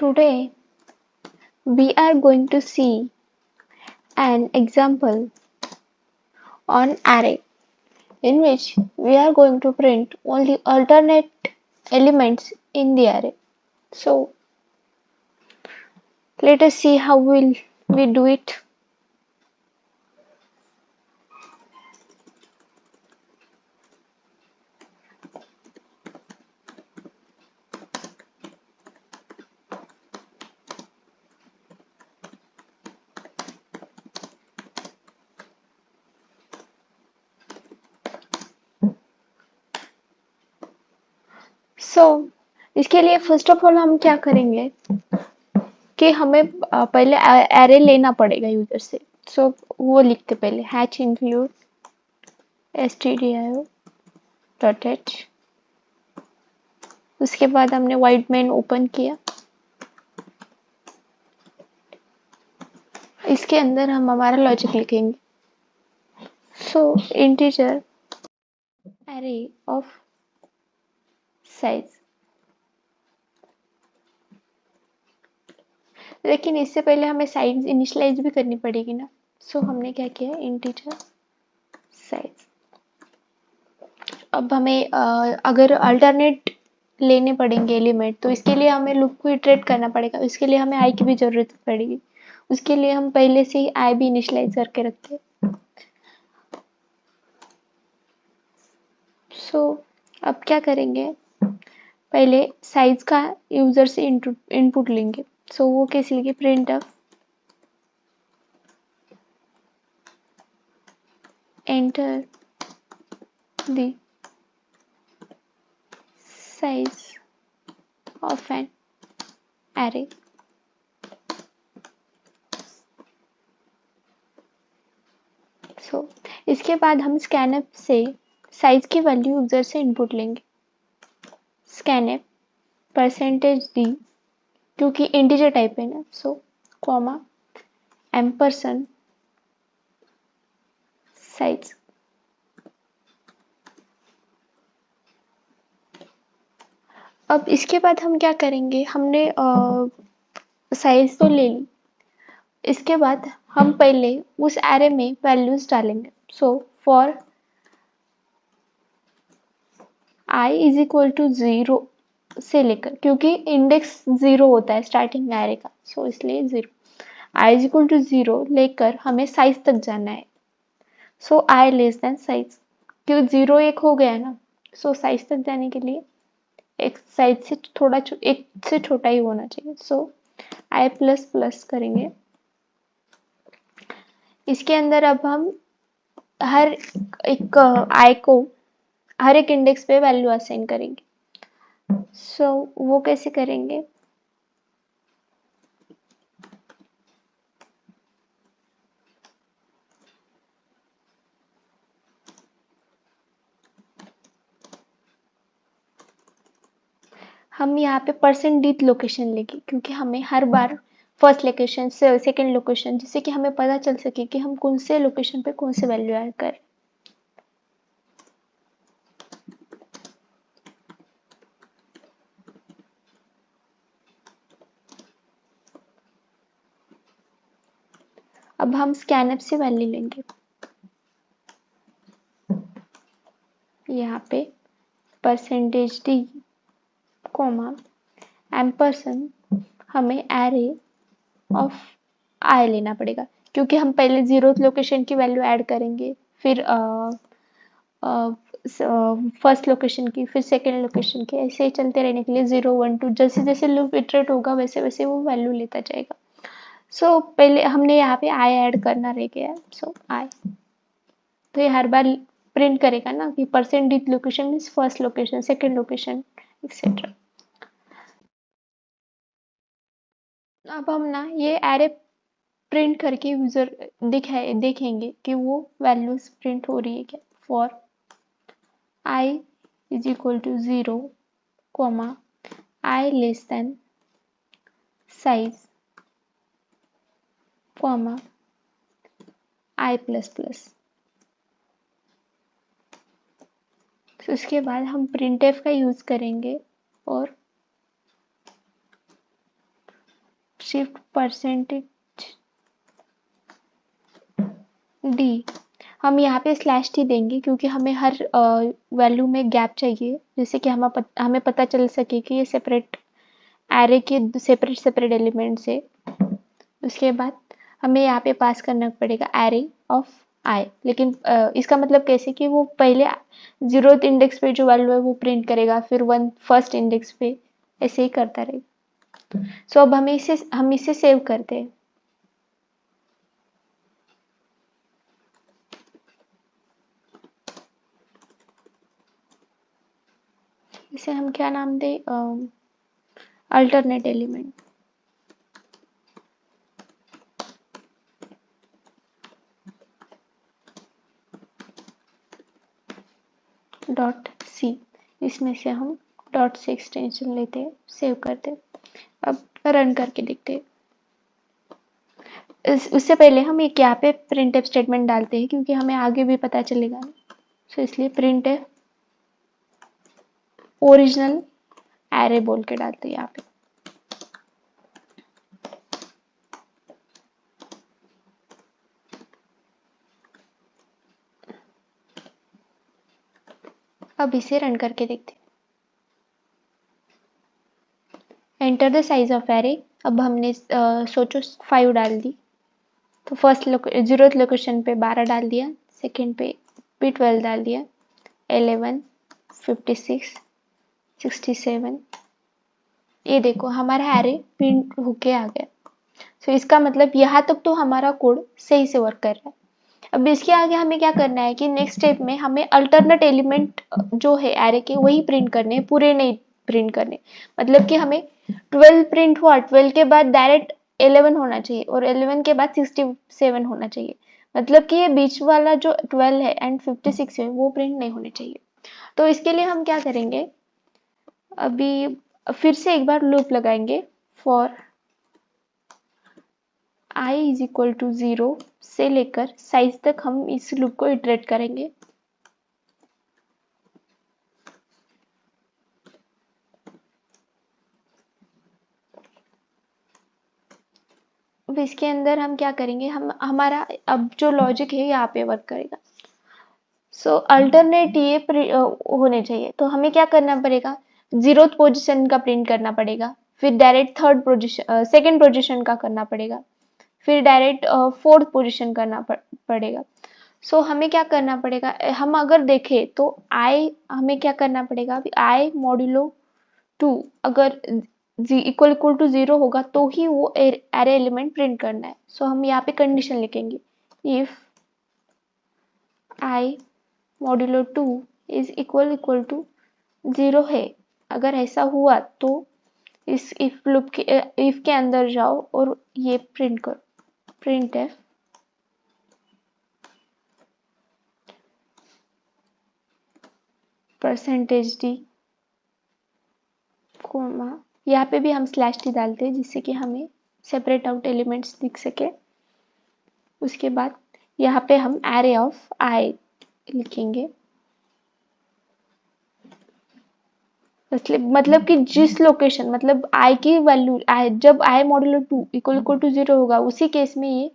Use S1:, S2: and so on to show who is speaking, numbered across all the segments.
S1: Today we are going to see an example on array in which we are going to print only alternate elements in the array. So let us see how will we do it. So इसके लिए first of all हम क्या करेंगे कि हमें पहले array लेना पड़ेगा यूजर से. सो वो लिखते पहले hatch include stdio dot h. उसके बाद हमने वाइड मेन ओपन किया. इसके अंदर हम हमारा लॉजिक लिखेंगे. सो इंटीजर array of size. लेकिन इससे पहले हमें साइज इनिशियलाइज भी करनी पड़ेगी ना. सो हमने क्या किया इंटीजर साइज. अब हमें अगर अल्टरनेट लेने पड़ेंगे एलिमेंट तो इसके लिए हमें लूप को इटरेट करना पड़ेगा. इसके लिए हमें आई की भी जरूरत पड़ेगी. उसके लिए हम पहले से ही आई भी इनिशियलाइज करके रखते हैं. सो अब क्या करेंगे पहले साइज का यूजर से इनपुट लेंगे. सो वो कैसे लेंगे print of enter the size of an array. So इसके बाद हम scanf से साइज की वैल्यू यूजर से इनपुट लेंगे. scanf परसेंटेज डी क्योंकि इंटीजर टाइप है ना. सो कॉमा एम्परसेंड साइज. अब इसके बाद हम क्या करेंगे हमने साइज तो ले ली. इसके बाद हम पहले उस एरे में वैल्यूज डालेंगे. So for i is equal to 0 से लेकर क्योंकि इंडेक्स 0 होता है स्टार्टिंग एरे का. सो इसलिए 0 i इज इक्वल टू 0 लेकर हमें साइज तक जाना है. सो i लेस देन साइज क्यों 0 एक हो गया ना. सो साइज तक जाने के लिए एक साइज से थोड़ा एक से छोटा ही होना चाहिए. सो i प्लस प्लस करेंगे. इसके अंदर अब हम हर एक i को हर एक इंडेक्स पे वैल्यू असाइन करेंगे. सो वो कैसे करेंगे हम यहाँ पे परसेंट डीथ लोकेशन लेंगे क्योंकि हमें हर बार फर्स्ट लोकेशन से सेकंड लोकेशन जिससे कि हमें पता चल सके कि हम कौन से लोकेशन पे कौन से वैल्यू ऐड करें. अब हम स्कैनअप से वैल्यू लेंगे. यहाँ पे परसेंटेज डी कॉमा एम्परसेंड हमें एरे ऑफ आई लेना पड़ेगा क्योंकि हम पहले 0th लोकेशन की वैल्यू ऐड करेंगे. फिर फर्स्ट लोकेशन की फिर सेकेंड लोकेशन की ऐसे ही चलते रहने के लिए 0 1 2 जैसे जैसे लूप इटरेट होगा वैसे वैसे वो वैल्यू लेता जाएगा. सो पहले हमने यहाँ पे आई ऐड करना रह गया. सो आई तो ये हर बार प्रिंट करेगा ना कि percent D th location means first location second location etcetera. अब हम ना ये एरे प्रिंट करके यूजर देखेंगे कि वो वैल्यूज प्रिंट हो रही है क्या. For i is equal to 0 comma i less than size comma i plus plus. तो उसके बाद हम printf का यूज करेंगे और शिफ्ट परसेंटेज डी, हम यहाँ पे स्लैश टी देंगे क्योंकि हमें हर वैल्यू में गैप चाहिए, जैसे कि हमें पता चल सके कि ये सेपरेट एरे के सेपरेट एलिमेंट से। उसके बाद हमें यहाँ पे पास करना पड़ेगा एरे ऑफ आई, लेकिन इसका मतलब कैसे कि वो पहले 0th इंडेक्स पे जो वैल्यू है वो प्रिंट करेगा, फिर फर्स्ट इंडेक्स पे, ऐसे ही करता रहेगा। सो अब हम इसे सेव करते हैं। इसे हम क्या नाम दे, अल्टरनेट एलिमेंट। डॉट सी, इसमें से हम डॉट सी एक्सटेंशन लेते हैं, सेव करते हैं। अब रन करके देखते हैं। उससे पहले हम एक यहाँ पे प्रिंट एफ स्टेटमेंट डालते हैं क्योंकि हमें आगे भी पता चलेगा ना, सो इसलिए प्रिंट एफ ओरिजिनल एरे बोल के डालते हैं यहाँ पे। अब इसे रन करके देखते हैं। Enter the size of array, अब हमने सोचो 5 डाल दी, तो फर्स्ट 0th लोकेशन पे 12 डाल दिया, सेकंड पे भी 12 डाल दिया, 11, 56, 67। ये देखो हमारा एरे प्रिंट होके आ गया। सो इसका मतलब यहाँ तक तो हमारा कोड सही से वर्क कर रहा है। अब इसके आगे हमें क्या करना है कि नेक्स्ट स्टेप में हमें अल्टरनेट एलिमेंट जो है एरे के वही प्रिंट करने हैं, पूरे नहीं प्रिंट करने। मतलब कि हमें 12 प्रिंट हुआ, 12 के बाद डायरेक्ट 11 होना चाहिए और 11 के बाद 67 होना चाहिए। मतलब कि ये बीच वाला जो 12 है एंड 56 है वो प्रिंट नहीं होने चाहिए। तो इसके लिए हम क्या करेंगे, अभी फिर से एक बार लूप लगाएंगे। For i is equal to 0 से लेकर साइज तक हम इस लूप को इटरेट करेंगे। अब इसके अंदर हम क्या करेंगे, हमारा अब जो लॉजिक है यहाँ पे वर्क करेगा। सो अल्टरनेट ये होने चाहिए, तो हमें क्या करना पड़ेगा, 0th पोजीशन का प्रिंट करना पड़ेगा, फिर डायरेक्ट सेकंड पोजीशन का करना पड़ेगा, फिर डायरेक्ट 4th पोजीशन करना पड़ेगा। सो हमें क्या करना पड़ेगा, हम अगर देखें तो हमें क्या करना पड़ेगा, अभी i मॉड्यूलो 2 अगर इक्वल टू 0 होगा तो ही वो एरे एलिमेंट प्रिंट करना है। सो हम यहाँ पे कंडीशन लिखेंगे, if i modulo 2 is equal to 0 है। अगर ऐसा हुआ तो इस इफ लूप के अंदर जाओ और ये प्रिंट करो, print F percentage D coma, यहाँ पे भी हम स्लैश टी डालते हैं जिससे कि हमें सेपरेट आउट एलिमेंट्स दिख सके। उसके बाद यहाँ पे हम एरे ऑफ आई लिखेंगे, मतलब कि जिस लोकेशन, मतलब i की वैल्यू जब i मॉड्यूलो 2 इक्वल टू 0 होगा उसी केस में ये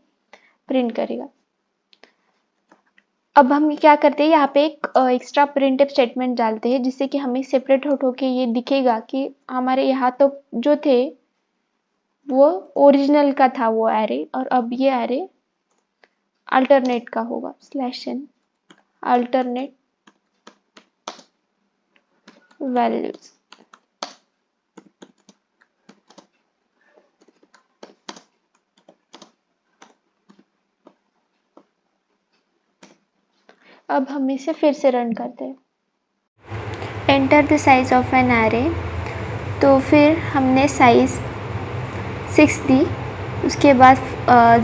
S1: प्रिंट करेगा। अब हम क्या करते हैं, यहाँ पे एक एक्स्ट्रा प्रिंट एफ स्टेटमेंट डालते हैं जिससे कि हमें सेपरेट आउट होके ये दिखेगा कि हमारे यहाँ तो जो थे वो ओरिजिनल का था वो एरे, और अब ये एरे अल्टरनेट का होगा, /n अल्टरनेट वैल्यूज। अब हम इसे फिर से रन करते हैं। Enter the size of an array, तो फिर हमने साइज 6 दी, उसके बाद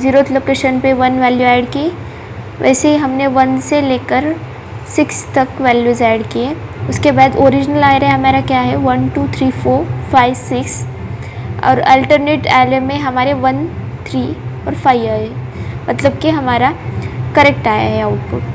S1: 0th लोकेशन पे 1 वैल्यू ऐड की, वैसे ही हमने 1 से लेकर 6 तक वैल्यूज ऐड किए। उसके बाद ओरिजिनल एरे हमारा क्या है, 1 2 3 4 5 6, और अल्टरनेट एरे में हमारे 1 3 और 5 आए, मतलब कि हमारा करेक्ट आया है आउटपुट।